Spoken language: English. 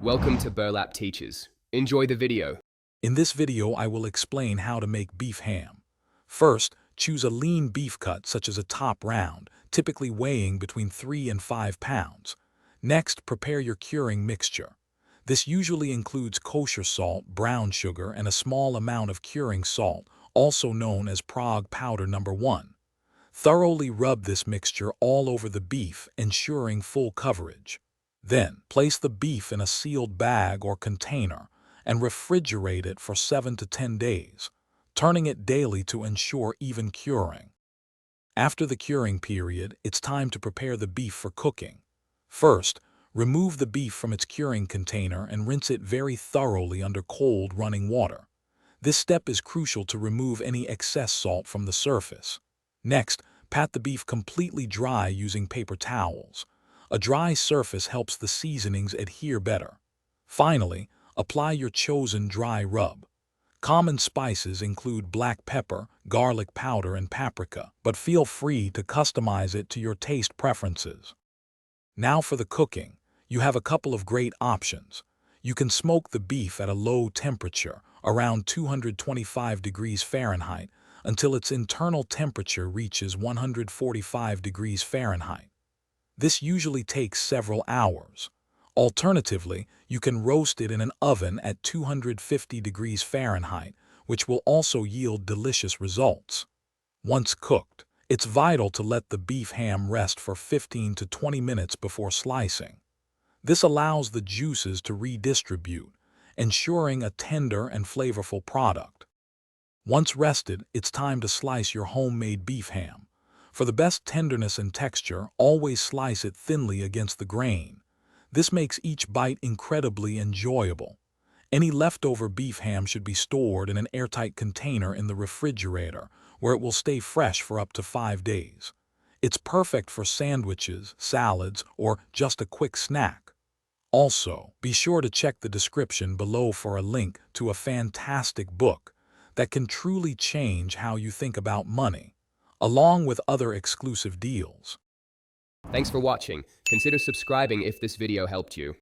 Welcome to Burlap Teachers. Enjoy the video. In this video, I will explain how to make beef ham. First, choose a lean beef cut such as a top round, typically weighing between 3 and 5 pounds. Next, prepare your curing mixture. This usually includes kosher salt, brown sugar, and a small amount of curing salt, also known as Prague powder number 1. Thoroughly rub this mixture all over the beef, ensuring full coverage. Then, place the beef in a sealed bag or container and refrigerate it for 7 to 10 days, turning it daily to ensure even curing. After the curing period, it's time to prepare the beef for cooking. First, remove the beef from its curing container and rinse it very thoroughly under cold running water. This step is crucial to remove any excess salt from the surface. Next, pat the beef completely dry using paper towels. A dry surface helps the seasonings adhere better. Finally, apply your chosen dry rub. Common spices include black pepper, garlic powder, and paprika, but feel free to customize it to your taste preferences. Now for the cooking, you have a couple of great options. You can smoke the beef at a low temperature, around 225 degrees Fahrenheit, until its internal temperature reaches 145 degrees Fahrenheit. This usually takes several hours. Alternatively, you can roast it in an oven at 250 degrees Fahrenheit, which will also yield delicious results. Once cooked, it's vital to let the beef ham rest for 15 to 20 minutes before slicing. This allows the juices to redistribute, ensuring a tender and flavorful product. Once rested, it's time to slice your homemade beef ham. For the best tenderness and texture, always slice it thinly against the grain. This makes each bite incredibly enjoyable. Any leftover beef ham should be stored in an airtight container in the refrigerator, where it will stay fresh for up to 5 days. It's perfect for sandwiches, salads, or just a quick snack. Also, be sure to check the description below for a link to a fantastic book that can truly change how you think about money, along with other exclusive deals. Thanks for watching. Consider subscribing if this video helped you.